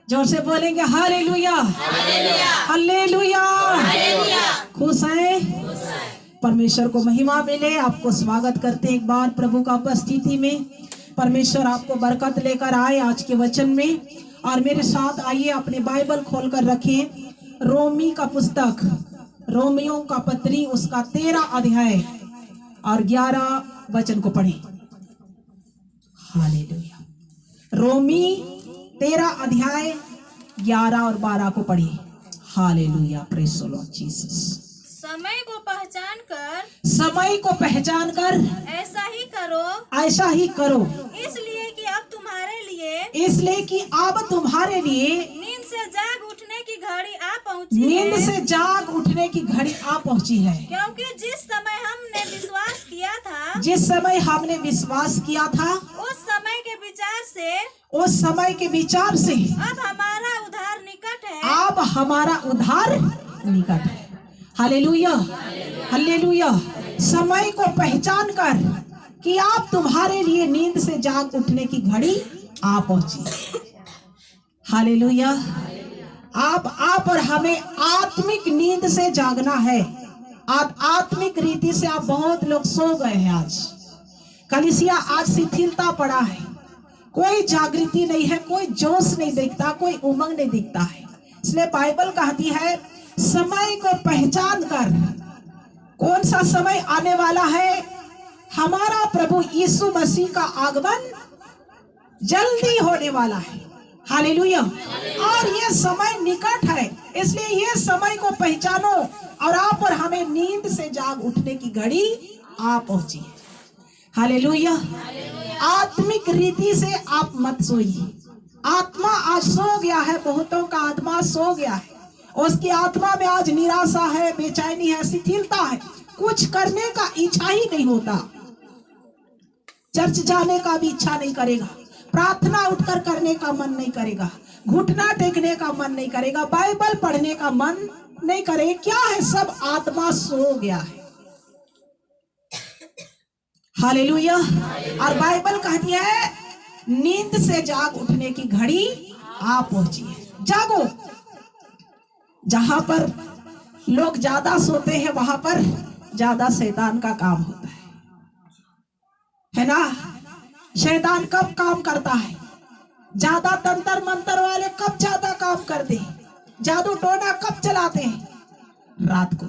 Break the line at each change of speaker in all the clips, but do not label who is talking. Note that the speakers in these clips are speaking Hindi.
जोर से बोलेंगे हालेलुया हालेलुया। खुश है, परमेश्वर को महिमा मिले। आपको स्वागत करते हैं एक बार प्रभु का उपस्थिति में। परमेश्वर आपको बरकत लेकर आए आज के वचन में। और मेरे साथ आइए, अपने बाइबल खोलकर रखें। रोमी का पुस्तक, रोमियों का पत्री, उसका 13 अध्याय और 11 वचन को पढ़ें। हालेलुया। रोमी 13 अध्याय 11 और 12 को पढ़िए। Hallelujah, praise the Lord Jesus.
समय को पहचान कर,
समय को पहचान कर
ऐसा ही करो,
ऐसा ही करो,
इसलिए कि अब तुम्हारे लिए
इसलिए कि अब तुम्हारे लिए
नींद से जाग उठने की घड़ी आ पहुंची
नींद
है।
से जाग उठने की घड़ी आ पहुंची है।
क्योंकि जिस समय हमने विश्वास किया था,
जिस समय हमने विश्वास किया था,
उस समय के विचार से
उस समय के विचार से
अब हमारा उद्धार निकट है।
अब हमारा उद्धार निकट है। Hallelujah hallelujah. समय को पहचान कर कि आप तुम्हारे लिए नींद से जाग उठने की घड़ी आ पहुंची। हालेलुया। आप और हमें आत्मिक नींद से जागना है। आत्मिक रीति से आप बहुत लोग सो गए हैं। आज कलीसिया आज शिथिलता पड़ा है। कोई जागृति नहीं है, कोई जोश नहीं दिखता, कोई उमंग नहीं दिखता है। इसलिए बाइबल कहती है समय को पहचान कर। कौन सा समय आने वाला है? हमारा प्रभु यीशु मसीह का आगमन जल्दी होने वाला है। हालेलुया। और ये समय निकट है, इसलिए ये समय को पहचानो। और आप और हमें नींद से जाग उठने की घड़ी आ पहुंची है। हालेलुया। आत्मिक रीति से आप मत सोइए। आत्मा आज सो गया है, बहुतों का आत्मा सो गया है। उसकी आत्मा में आज निराशा है, बेचैनी है, शिथिलता है। कुछ करने का इच्छा ही नहीं होता। चर्च जाने का भी इच्छा नहीं करेगा, प्रार्थना उठकर करने का मन नहीं करेगा, घुटना टेकने का मन नहीं करेगा, बाइबल पढ़ने का मन नहीं करेगा। क्या है? सब आत्मा सो गया है। हालेलुया। और बाइबल कहती है नींद से जाग उठने की घड़ी आ पहुंची है। जागो। जहां पर लोग ज्यादा सोते हैं वहां पर ज्यादा शैतान का काम होता है ना। शैतान कब काम करता है? ज्यादा तंत्र मंत्र वाले कब ज्यादा काम करते हैं? जादू टोना कब चलाते हैं? रात को।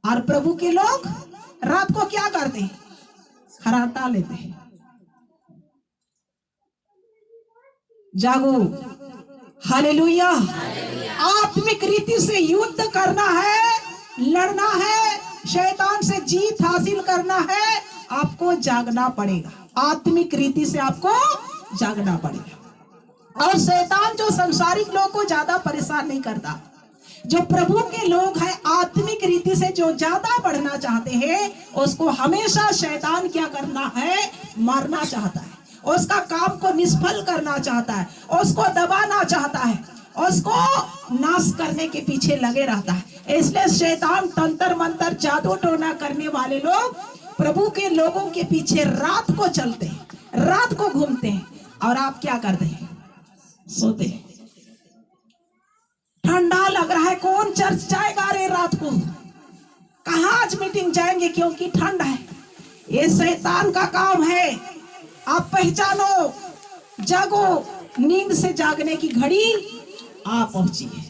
और प्रभु के लोग रात को क्या करते हैं? खराटा लेते हैं। जागो। हालेलुया। आत्मिक रीति से युद्ध करना है, लड़ना है, शैतान से जीत हासिल करना है। आपको जागना पड़ेगा। आत्मिक रीति से आपको जागना पड़ेगा। और शैतान जो संसारिक लोग को ज्यादा परेशान नहीं करता, जो प्रभु के लोग हैं आत्मिक रीति से जो ज्यादा बढ़ना चाहते हैं, उसको हमेशा शैतान क्या करना है? मारना चाहता है। उसका काम को निष्फल करना चाहता है, उसको दबाना चाहता है, उसको नाश करने के पीछे लगे रहता है। इसलिए शैतान तंत्र मंत्र जादू टोना करने वाले लोग प्रभु के लोगों के पीछे रात को चलते हैं, रात को घूमते हैं। और आप क्या करते हैं? सोते हैं। ठंडा लग रहा है, कौन चर्च जाएगा रे रात को? कहाँ आज मीटिंग जाएंगे क्योंकि ठंड है? ये शैतान का काम है। आप पहचानो, जागो। नींद से जागने की घड़ी आ पहुंची है।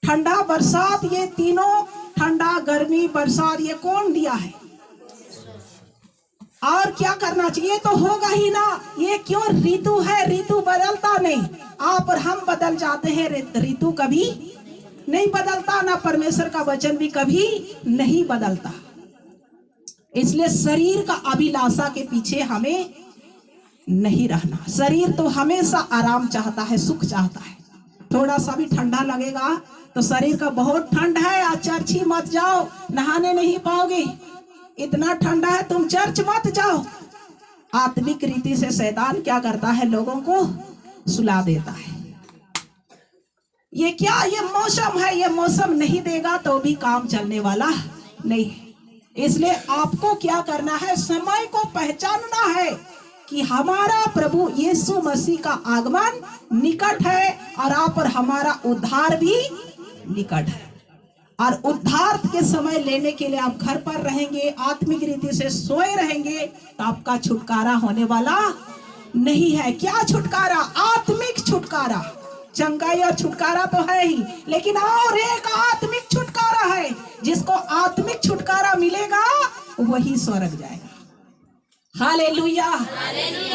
ठंडा बरसात, ये तीनों, ठंडा गर्मी बरसात, ये कौन दिया है? और क्या करना चाहिए? तो होगा ही ना। ये क्यों ऋतु है? ऋतु बदलता नहीं, आप और हम बदल जाते हैं। ऋतु कभी नहीं बदलता, ना परमेश्वर का वचन भी कभी नहीं बदलता। इसलिए शरीर का अभिलाषा के पीछे हमें नहीं रहना। शरीर तो हमेशा आराम चाहता है, सुख चाहता है। थोड़ा सा भी ठंडा लगेगा तो शरीर का बहुत ठंड है, आज चर्च ही मत जाओ, नहाने नहीं पाओगे, इतना ठंडा है, तुम चर्च मत जाओ। आत्मिक रीति से शैतान क्या करता है? लोगों को सुला देता है। ये क्या? ये मौसम है, ये मौसम नहीं देगा तो भी काम चलने वाला नहीं है। इसलिए आपको क्या करना है? समय को पहचानना है कि हमारा प्रभु यीशु मसीह का आगमन निकट है और आप और हमारा उद्धार भी निकट है। और उद्धार के समय लेने के लिए आप घर पर रहेंगे, आत्मिक रीति से सोए रहेंगे, तो आपका छुटकारा होने वाला नहीं है। क्या छुटकारा? आत्मिक छुटकारा। चंगाई और छुटकारा तो है ही, लेकिन और एक आत्मिक छुटकारा है। जिसको आत्मिक छुटकारा मिलेगा वही स्वर्ग जाएगा। हालेलुया।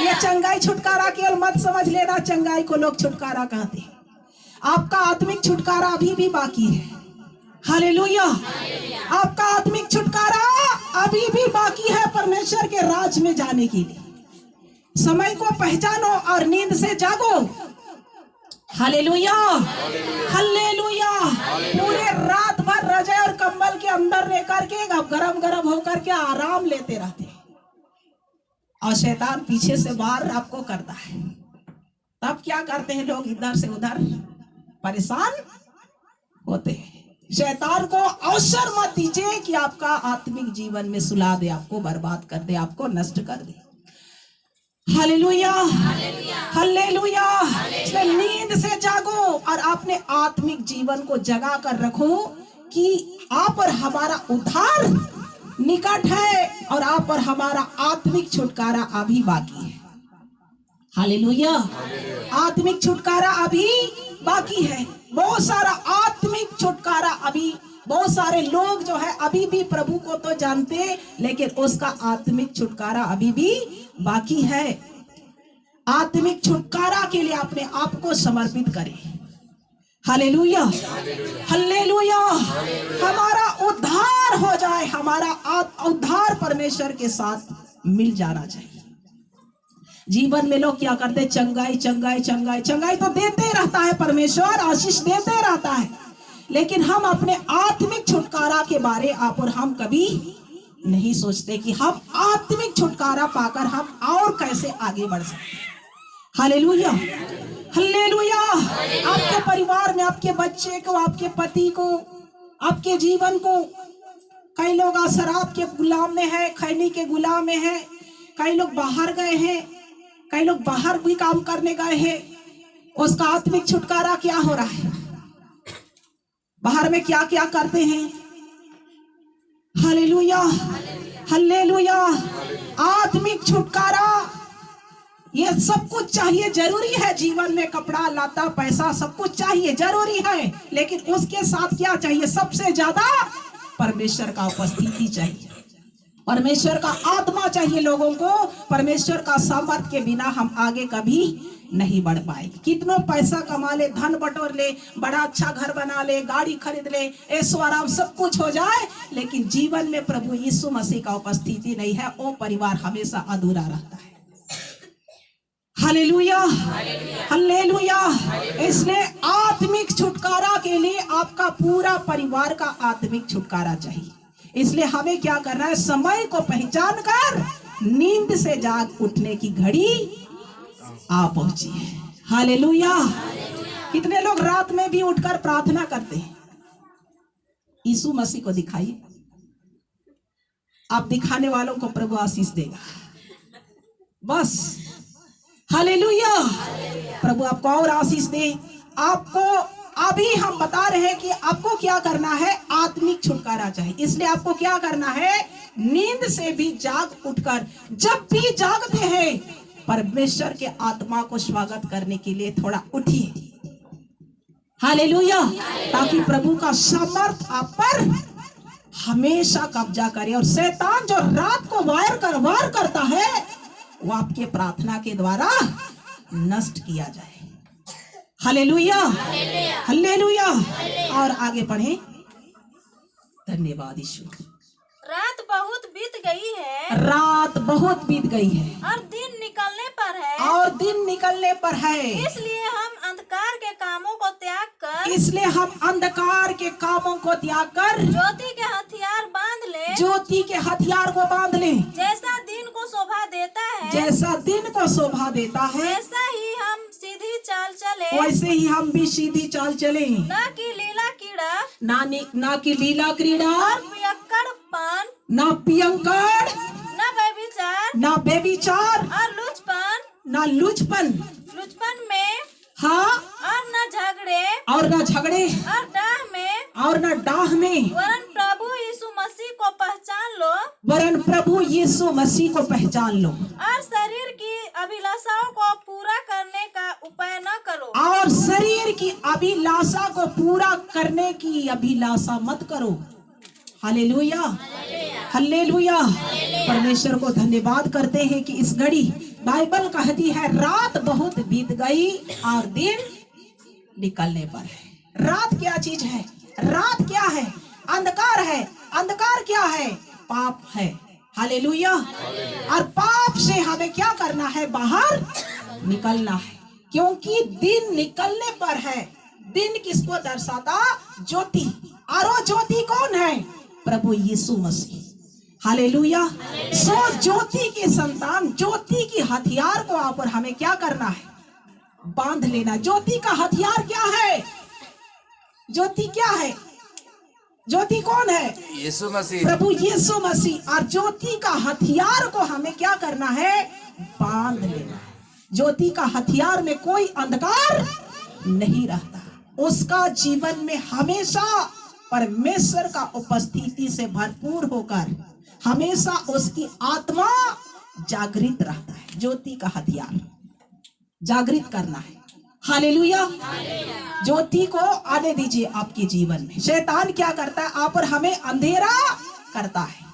ये चंगाई छुटकारा केवल मत समझ लेना, चंगाई को लोग छुटकारा कहते हैं। आपका आत्मिक छुटकारा अभी भी बाकी है। हालेलुया। आपका आत्मिक छुटकारा अभी भी बाकी है परमेश्वर के राज में जाने के लिए। समय को पहचानो और नींद से जागो। Hallelujah, hallelujah. पूरे रात भर रजाई और कंबल के अंदर लेकर के गरम गरम होकर के आराम लेते रहते हैं और शैतान पीछे से वार आपको करता है। तब क्या करते हैं लोग? इधर से उधर परेशान होते हैं। शैतान को अवसर मत दीजिए कि आपका आत्मिक जीवन में सुला दे, आपको बर्बाद कर दे, आपको नष्ट कर दे। Hallelujah, hallelujah. इसलिए नींद से जागो और अपने आत्मिक जीवन को जगा कर रखो कि आप और हमारा उद्धार निकट है और आप और हमारा आत्मिक छुटकारा अभी बाकी है। हालेलुया। आत्मिक छुटकारा अभी बाकी है। बहुत सारा आत्मिक छुटकारा अभी, बहुत सारे लोग जो है अभी भी प्रभु को तो जानते, लेकिन उसका आत्मिक छुटकारा अभी भी बाकी है। आत्मिक छुटकारा के लिए अपने आप को समर्पित करें। Hallelujah, hallelujah. हमारा उद्धार हो जाए, हमारा उद्धार परमेश्वर के साथ मिल जाना चाहिए। जीवन में लोग क्या करते? चंगाई चंगाई चंगाई चंगाई तो देते रहता है परमेश्वर, आशीष देते रहता है, लेकिन हम अपने आत्मिक छुटकारा के बारे आप और हम कभी नहीं सोचते कि हम आत्मिक छुटकारा पाकर हम और कैसे आगे बढ़ सकते हैं। Hallelujah, hallelujah. आपके परिवार में आपके बच्चे को, आपके पति को, आपके जीवन को, कई लोग शराब के गुलाम में है, खैनी के गुलाम में है, कई लोग बाहर गए हैं, कई लोग बाहर भी काम करने गए हैं। उसका आत्मिक छुटकारा क्या हो रहा है? बाहर में क्या क्या करते हैं? Hallelujah, hallelujah. आत्मिक छुटकारा, ये सब कुछ चाहिए, जरूरी है। जीवन में कपड़ा लाता पैसा सब कुछ चाहिए, जरूरी है, लेकिन उसके साथ क्या चाहिए? सबसे ज्यादा परमेश्वर का उपस्थिति चाहिए, परमेश्वर का आत्मा चाहिए लोगों को। परमेश्वर का सामर्थ के बिना हम आगे कभी नहीं बढ़ पाएंगे। कितनों पैसा कमा ले, धन बटोर ले, बड़ा अच्छा घर बना ले, गाड़ी खरीद ले, ऐशो आराम सब कुछ हो जाए, लेकिन जीवन में प्रभु यीशु मसीह का उपस्थिति नहीं है, वो परिवार हमेशा अधूरा रहता है। Hallelujah, hallelujah. इसलिए आत्मिक छुटकारा के लिए आपका पूरा परिवार का आत्मिक छुटकारा चाहिए। इसलिए हमें क्या करना है? समय को पहचान कर नींद से जाग उठने की घड़ी आ पहुंची है। हालेलुया। कितने लोग रात में भी उठकर प्रार्थना करते हैं? यीशु मसीह को दिखाइए, आप दिखाने वालों को प्रभु आशीष देगा। बस हालेलुया। प्रभु आपको और आशीष दे। आपको अभी हम बता रहे हैं कि आपको क्या करना है? आत्मिक छुटकारा चाहिए। इसलिए आपको क्या करना है? नींद से भी जाग उठकर, जब भी जागते हैं, परमेश्वर के आत्मा को स्वागत करने के लिए थोड़ा उठिए। हालेलुया। ताकि प्रभु का सामर्थ आप पर हमेशा कब्जा करे और शैतान जो रात को वार करता है, वो आपके प्रार्थना के द्वारा नष्ट किया जाए। Hallelujah, hallelujah. और आगे पढ़े। धन्यवाद ईश्वर।
रात बहुत बीत गई है,
रात बहुत बीत गई है
और दिन निकलने पर है,
और दिन निकलने पर है।
इसलिए हम अंधकार के कामों को त्याग कर,
इसलिए हम अंधकार के कामों को त्याग कर
ज्योति के हथियार बांध ले,
ज्योति के हथियार को बांध ले।
जैसा दिन को शोभा देता है,
जैसा दिन को शोभा देता है,
वैसा ही हम सीधी चाल चले,
वैसे ही हम भी सीधी चाल चले।
न कि लीला कीड़ा,
ना कि लीला क्रीड़ा,
और पियक्कड़पन,
ना पियंकड़,
न व्यभिचार,
ना बेविचार,
और लुचपन,
ना लुचपन,
लुचपन में,
हाँ,
और न झगड़े
और ना झगड़े,
और डाह में,
और ना डाह में,
वरन प्रभु यीशु मसीह को पहचान लो
वरन प्रभु यीशु मसीह को पहचान लो,
और शरीर की अभिलाषाओं को पूरा करने का उपाय न करो।
और शरीर की अभिलाषा को पूरा करने की अभिलाषा मत करो। Hallelujah, hallelujah. परमेश्वर को धन्यवाद करते हैं कि इस घड़ी बाइबल कहती है रात बहुत बीत गई और दिन निकलने पर है। रात क्या चीज है? रात क्या है? अंधकार है। अंधकार क्या है? पाप है। हालेलुया। और पाप से हमें क्या करना है? बाहर निकलना है, क्योंकि दिन निकलने पर है। दिन किसको दर्शाता? ज्योति। और वो ज्योति कौन है? प्रभु यीशु मसीह। हालेलुया। सो ज्योति की संतान, ज्योति की हथियार को आप और हमें क्या करना है? बांध लेना। ज्योति का हथियार क्या है? ज्योति क्या है? ज्योति कौन है?
यीशु मसीह,
प्रभु यीशु मसीह। और ज्योति का हथियार को हमें क्या करना है? बांध लेना है। ज्योति का हथियार में कोई अंधकार नहीं रहता। उसका जीवन में हमेशा परमेश्वर का उपस्थिति से भरपूर होकर हमेशा उसकी आत्मा जागृत रहता है। ज्योति का हथियार जागृत करना है। हालेलुया। ज्योति को आने दीजिए आपके जीवन में। शैतान क्या करता है? आप और हमें अंधेरा करता है।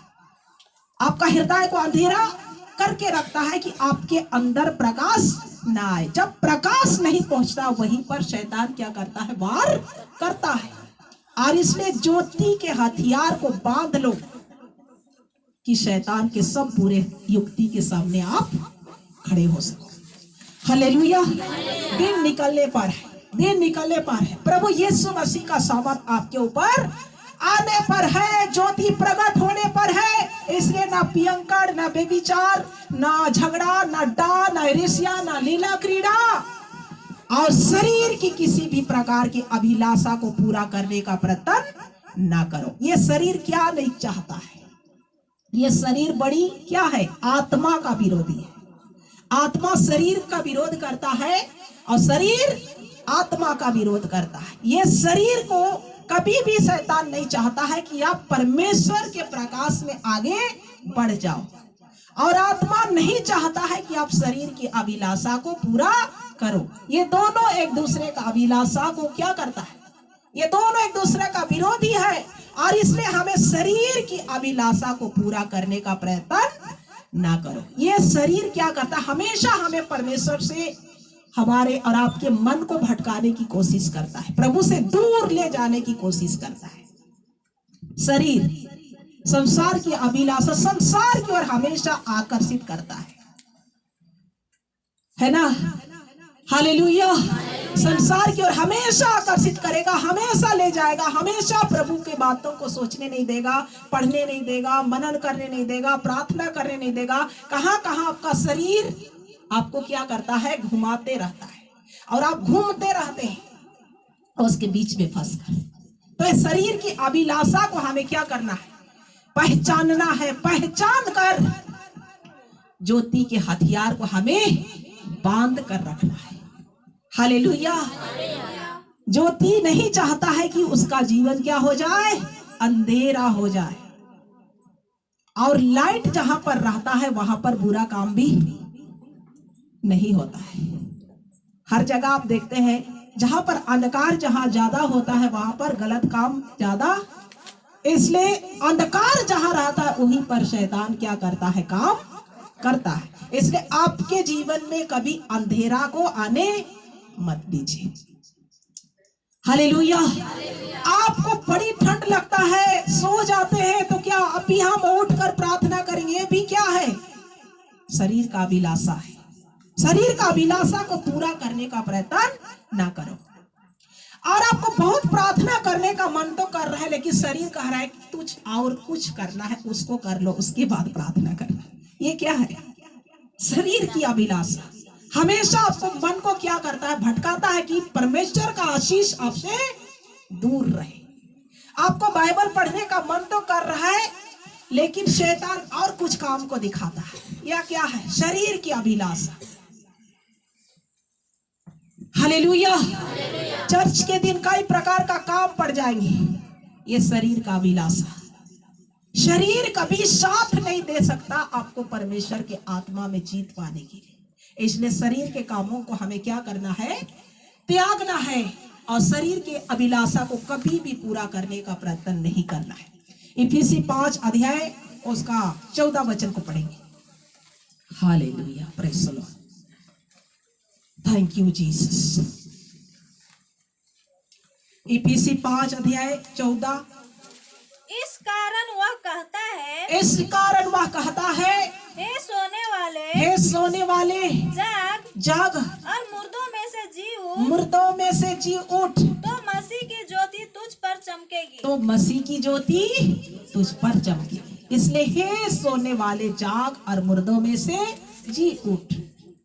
आपका हृदय को अंधेरा करके रखता है कि आपके अंदर प्रकाश ना आए। जब प्रकाश नहीं पहुंचता वहीं पर शैतान क्या करता है? वार करता है। और इसलिए ज्योति के हथियार को बांध लो कि शैतान के सब बुरे युक्ति के सामने आप खड़े हो सको। हालेलुया। दिन निकलने पर है, दिन निकलने पर है। प्रभु यीशु मसीह का सामर्थ आपके ऊपर आने पर है, ज्योति प्रकट होने पर है। इसलिए ना पियंकड़, ना बेविचार, ना झगड़ा, ना डा, ना ईर्ष्या, ना लीला क्रीड़ा और शरीर की किसी भी प्रकार की अभिलाषा को पूरा करने का प्रयत्न ना करो। ये शरीर क्या नहीं चाहता है? ये शरीर बड़ी क्या है? आत्मा का विरोधी है। आत्मा शरीर का विरोध करता है और शरीर आत्मा का विरोध करता है। ये शरीर को कभी भी शैतान नहीं चाहता है कि आप परमेश्वर के प्रकाश में आगे बढ़ जाओ, और आत्मा नहीं चाहता है कि आप शरीर की अभिलाषा को पूरा करो। ये दोनों एक दूसरे का अभिलाषा को क्या करता है? ये दोनों एक दूसरे का विरोधी है। और इसलिए हमें शरीर की अभिलाषा को पूरा करने का प्रयत्न ना करो। ये शरीर क्या करता है? हमेशा हमें परमेश्वर से, हमारे और आपके मन को भटकाने की कोशिश करता है, प्रभु से दूर ले जाने की कोशिश करता है। शरीर संसार की अभिलाषा, संसार की ओर हमेशा आकर्षित करता है ना? हालेलुया। संसार की ओर हमेशा आकर्षित करेगा, हमेशा ले जाएगा, हमेशा प्रभु के बातों को सोचने नहीं देगा, पढ़ने नहीं देगा, मनन करने नहीं देगा, प्रार्थना करने नहीं देगा। कहां कहां आपका शरीर आपको क्या करता है? घुमाते रहता है, और आप घूमते रहते हैं और उसके बीच में फंस कर। तो इस शरीर की अभिलाषा को हमें क्या करना है? पहचानना है। पहचान कर ज्योति के हथियार को हमें बांध कर रखना है। हालेलुया। ज्योति नहीं चाहता है कि उसका जीवन क्या हो जाए? अंधेरा हो जाए। और लाइट जहां पर रहता है वहां पर बुरा काम भी नहीं होता है। हर जगह आप देखते हैं जहां पर अंधकार जहां ज्यादा होता है वहां पर गलत काम ज्यादा। इसलिए अंधकार जहां रहता है वहीं पर शैतान क्या करता है? काम करता है। इसलिए आपके जीवन में कभी अंधेरा को आने मत दीजिए। हालेलुया। आपको बड़ी ठंड लगता है, सो जाते हैं, तो क्या अभी हम उठकर प्रार्थना करेंगे? ये भी क्या है? शरीर का अभिलाषा है। शरीर का अभिलाषा को पूरा करने का प्रयत्न ना करो। और आपको बहुत प्रार्थना करने का मन तो कर रहा है, लेकिन शरीर कह रहा है कि तुझ और कुछ करना है, उसको कर लो, उसके बाद प्रार्थना करना। ये क्या है? शरीर की अभिलाषा हमेशा आपको मन को क्या करता है? भटकाता है कि परमेश्वर का आशीष आपसे दूर रहे। आपको बाइबल पढ़ने का मन तो कर रहा है, लेकिन शैतान और कुछ काम को दिखाता है। यह क्या है? शरीर की अभिलाषा। हालेलुया। चर्च के दिन कई प्रकार का काम पड़ जाएंगे। ये शरीर का अभिलाषा, शरीर कभी साथ नहीं दे सकता आपको परमेश्वर के आत्मा में जीत पाने के लिए। इसलिए शरीर के कामों को हमें क्या करना है, त्यागना है, और शरीर के अभिलाषा को कभी भी पूरा करने का प्रयत्न नहीं करना है। इफिसी 5 अध्याय उसका 14 वचन को पढ़ेंगे। Hallelujah, praise the Lord, thank you Jesus. इफिसी 5 अध्याय 14।
इस कारण वह कहता है, हे सोने वाले जाग, और मुर्दों में से जी उठ, तो मसीह की ज्योति तुझ पर चमकेगी।
इसलिए हे सोने वाले जाग और मुर्दों में से जी उठ,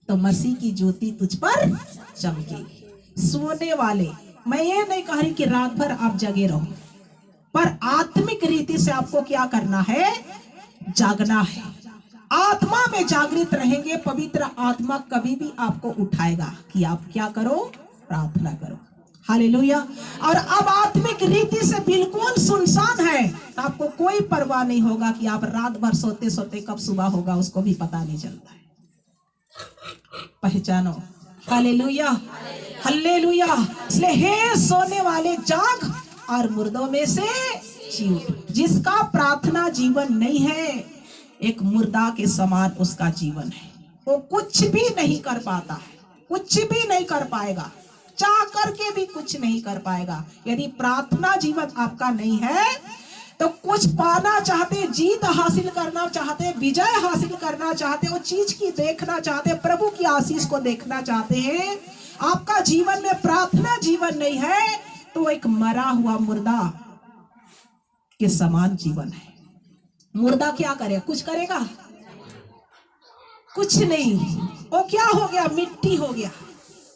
तो मसीह की ज्योति तुझ पर चमकेगी। सोने वाले, मैं ये नहीं कह रही कि रात भर आप जगे रहो, पर आत्मिक रीति से आपको क्या करना है, जागना है। आत्मा में जागृत रहेंगे, पवित्र आत्मा कभी भी आपको उठाएगा कि आप क्या करो, प्रार्थना करो। हालेलुया। और अब आत्मिक रीति से बिल्कुल सुनसान है, तो आपको कोई परवाह नहीं होगा कि आप रात भर सोते सोते कब सुबह होगा उसको भी पता नहीं चलता है। पहचानो। Hallelujah, hallelujah. इसलिए हे सोने वाले जाग और मुर्दों में से जी उठ। जिसका प्रार्थना जीवन नहीं है, एक मुर्दा के समान उसका जीवन है। वो कुछ भी नहीं कर पाता है, कुछ भी नहीं कर पाएगा, चाह करके भी कुछ नहीं कर पाएगा। यदि प्रार्थना जीवन आपका नहीं है तो कुछ पाना चाहते, जीत हासिल करना चाहते, विजय हासिल करना चाहते, वो चीज की देखना चाहते, प्रभु की आशीष को देखना चाहते हैं, आपका जीवन में प्रार्थना जीवन नहीं है, तो एक मरा हुआ मुर्दा के समान जीवन है। मुर्दा क्या करे, कुछ करेगा? कुछ नहीं, वो क्या हो गया, मिट्टी हो गया।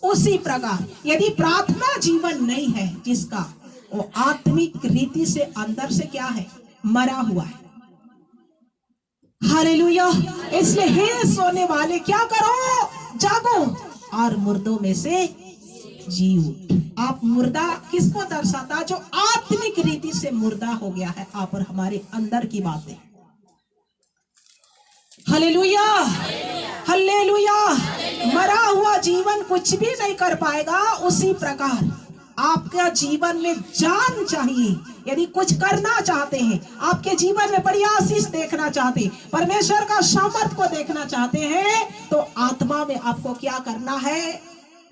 उसी प्रकार यदि प्रार्थना जीवन नहीं है जिसका, वो आत्मिक रीति से अंदर से क्या है, मरा हुआ है। हालेलुया। इसलिए हे सोने वाले क्या करो, जागो और मुर्दों में से जी उठ। आप मुर्दा किसको दर्शाता, जो आत्मिक रीति से मुर्दा हो गया है आप और हमारे अंदर की बातें। Hallelujah, hallelujah. मरा हुआ जीवन कुछ भी नहीं कर पाएगा। उसी प्रकार आपका जीवन में जान चाहिए। यदि कुछ करना चाहते हैं, आपके जीवन में बड़ी आशीष देखना चाहते हैं, परमेश्वर का सामर्थ को देखना चाहते हैं, तो आत्मा में आपको क्या करना है,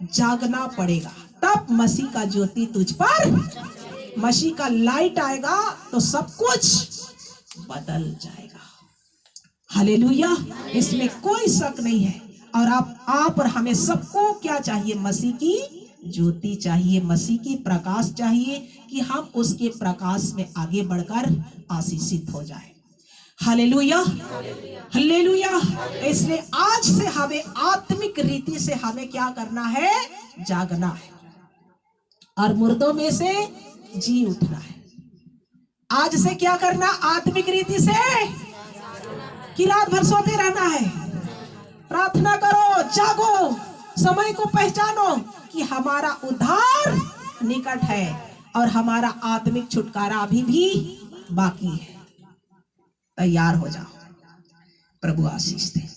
जागना पड़ेगा। तब मसीह का ज्योति तुझ पर, मसीह का लाइट आएगा तो सब कुछ बदल जाएगा। हालेलुया। इसमें कोई शक नहीं है। और आप और हमें सबको क्या चाहिए, मसीह की ज्योति चाहिए, मसीह की प्रकाश चाहिए, कि हम उसके प्रकाश में आगे बढ़कर आशीषित हो जाए। Hallelujah, hallelujah. इसलिए आज से हमें आत्मिक रीति से हमें क्या करना है, जागना है और मुर्दों में से जी उठना है। आज से क्या करना, आत्मिक रीति से, कि रात भर सोते रहना है? प्रार्थना करो, जागो, समय को पहचानो कि हमारा उद्धार निकट है और हमारा आत्मिक छुटकारा अभी भी बाकी है। तैयार हो जाओ, प्रभु आशीष दे।